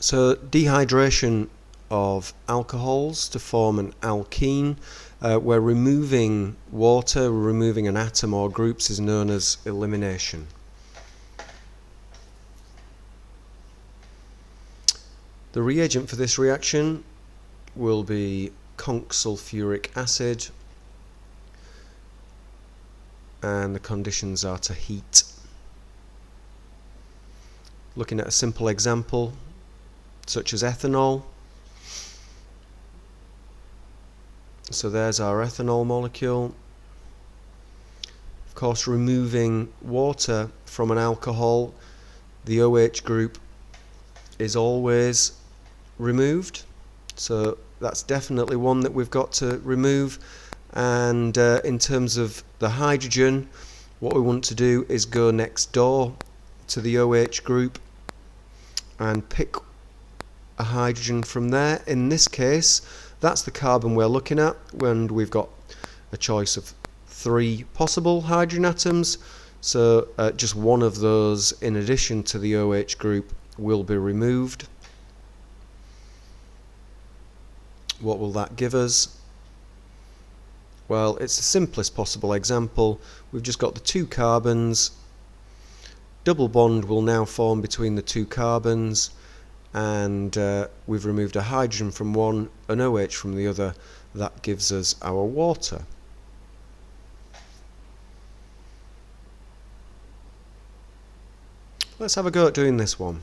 So dehydration of alcohols to form an alkene, where removing water, removing an atom or groups, is known as elimination. The reagent for this reaction will be conch sulfuric acid, and the conditions are to heat. Looking at a simple example such as ethanol. So there's our ethanol molecule. Of course, removing water from an alcohol, the OH group is always removed, so that's definitely one that we've got to remove. And in terms of the hydrogen, what we want to do is go next door to the OH group and pick a hydrogen from there. In this case, that's the carbon we're looking at, and we've got a choice of 3 possible hydrogen atoms, so just one of those in addition to the OH group will be removed. What will that give us? Well, it's the simplest possible example. We've just got the 2 carbons. Double bond will now form between the 2 carbons, and we've removed a hydrogen from one, an OH from the other. That gives us our water. Let's have a go at doing this one.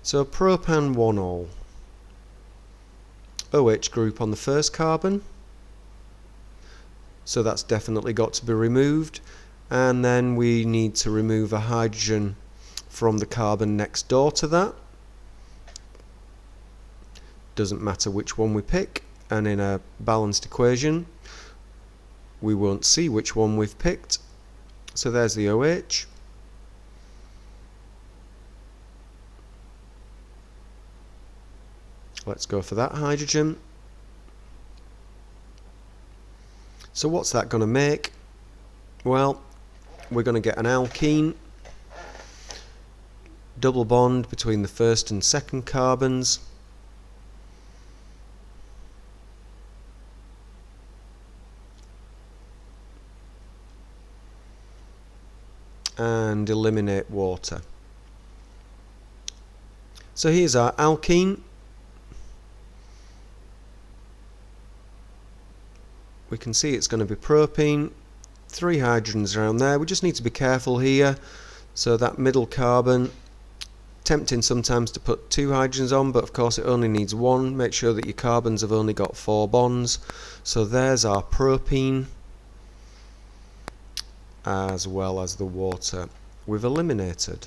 So propan-1-ol, OH group on the first carbon, so that's definitely got to be removed, and then we need to remove a hydrogen from the carbon next door to that. Doesn't matter which one we pick, and in a balanced equation we won't see which one we've picked. So there's the OH. Let's go for that hydrogen. So what's that going to make? Well, we're going to get an alkene. Double bond between the first and second carbons. And eliminate water. So here's our alkene. We can see it's going to be propene, 3 hydrogens around there. We just need to be careful here. So that middle carbon, tempting sometimes to put 2 hydrogens on, but of course it only needs 1. Make sure that your carbons have only got 4 bonds. So there's our propene, as well as the water we've eliminated.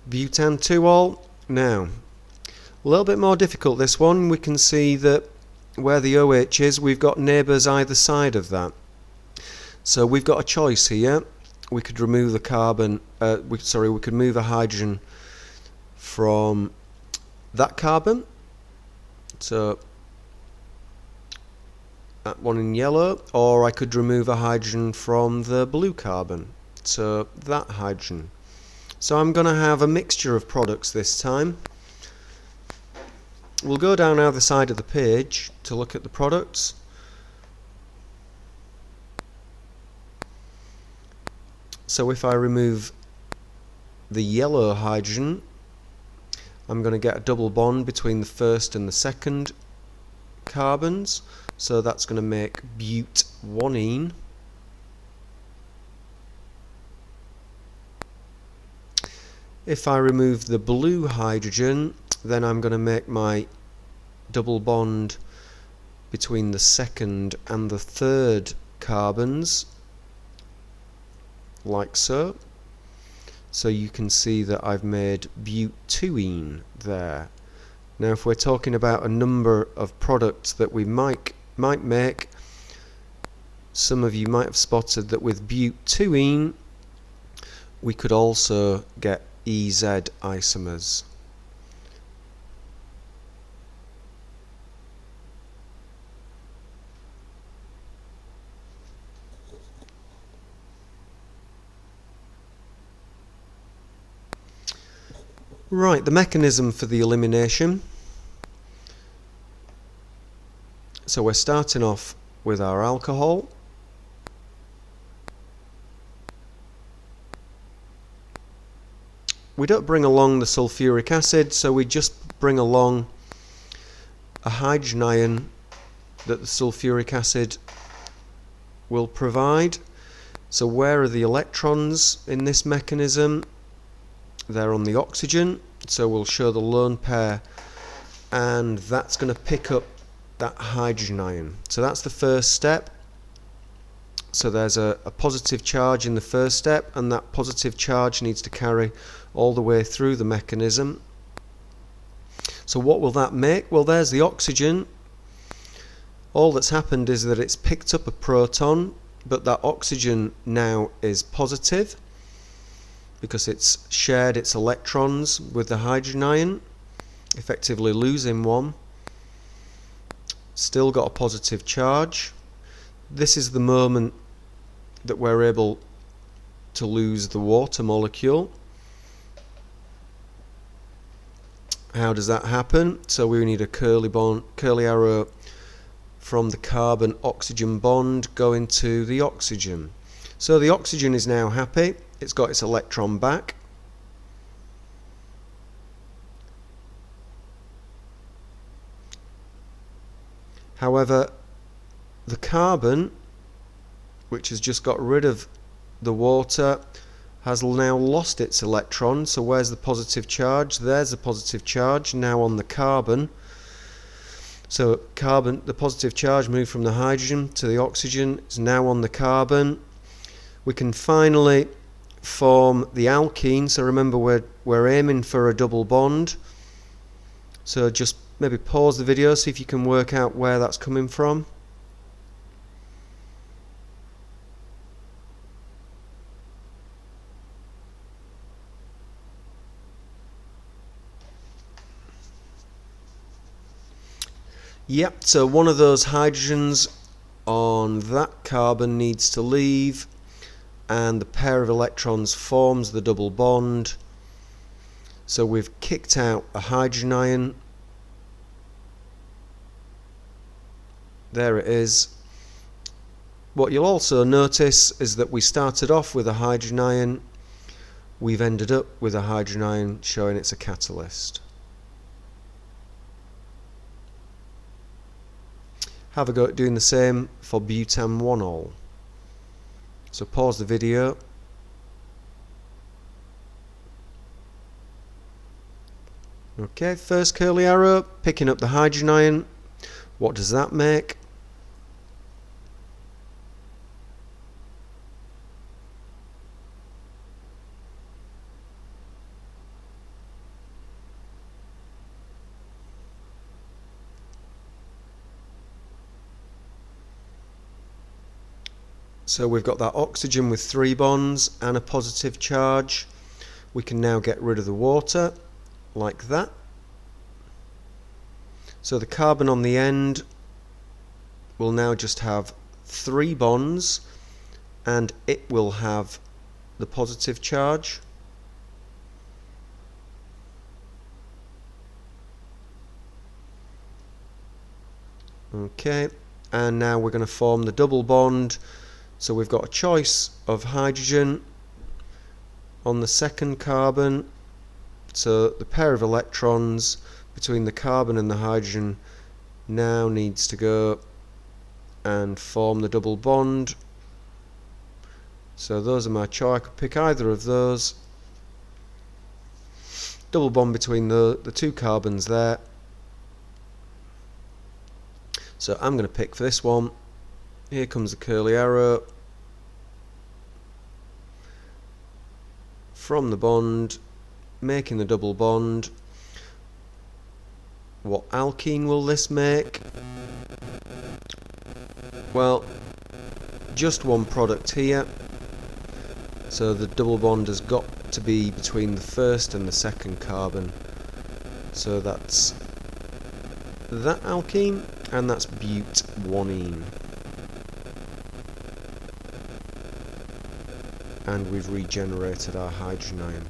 Butan-2-ol. Now, a little bit more difficult this one. We can see that where the OH is, we've got neighbours either side of that. So we've got a choice here. We could remove the carbon, we could move a hydrogen from that carbon. So that one in yellow, or I could remove a hydrogen from the blue carbon. So that hydrogen. So I'm going to have a mixture of products this time. We'll go down either side of the page to look at the products. So if I remove the yellow hydrogen, I'm going to get a double bond between the first and the second carbons. So that's going to make but-1-ene. If I remove the blue hydrogen, then I'm going to make my double bond between the second and the third carbons, like so. So you can see that I've made but-2-ene there. Now if we're talking about a number of products that we might make, some of you might have spotted that with but-2-ene we could also get EZ isomers. Right, the mechanism for the elimination. So we're starting off with our alcohol. We don't bring along the sulfuric acid, so we just bring along a hydrogen ion that the sulfuric acid will provide. So where are the electrons in this mechanism? They're on the oxygen, so we'll show the lone pair, and that's going to pick up that hydrogen ion. So that's the first step. So there's a positive charge in the first step, and that positive charge needs to carry all the way through the mechanism. So what will that make? Well, there's the oxygen. All that's happened is that it's picked up a proton, but that oxygen now is positive because it's shared its electrons with the hydrogen ion, effectively losing one. Still got a positive charge. This is the moment that we're able to lose the water molecule. How does that happen? So we need a curly arrow from the carbon-oxygen bond going to the oxygen. So the oxygen is now happy. It's got its electron back. However, the carbon, which has just got rid of the water, has now lost its electron. So where's the positive charge? There's the positive charge now on the carbon. So carbon, the positive charge moved from the hydrogen to the oxygen. It's now on the carbon. We can finally form the alkene. So remember, we're aiming for a double bond. So just maybe pause the video, see if you can work out where that's coming from. Yep, so one of those hydrogens on that carbon needs to leave, and the pair of electrons forms the double bond. So we've kicked out a hydrogen ion. There it is. What you'll also notice is that we started off with a hydrogen ion. We've ended up with a hydrogen ion showing it's a catalyst. Have a go at doing the same for butan-1-ol. So pause the video. Okay, first curly arrow, picking up the hydrogen ion. What does that make? So we've got that oxygen with 3 bonds and a positive charge. We can now get rid of the water, like that. So the carbon on the end will now just have 3 bonds, and it will have the positive charge. Okay, and now we're going to form the double bond. So we've got a choice of hydrogen on the second carbon. So the pair of electrons between the carbon and the hydrogen now needs to go and form the double bond. So those are my choice. I could pick either of those. Double bond between the 2 carbons there. So I'm going to pick for this one. Here comes the curly arrow. From the bond, making the double bond. What alkene will this make? Well, just one product here. So the double bond has got to be between the first and the second carbon. So that's that alkene, and that's but-1-ene. And we've regenerated our hydrogen ion.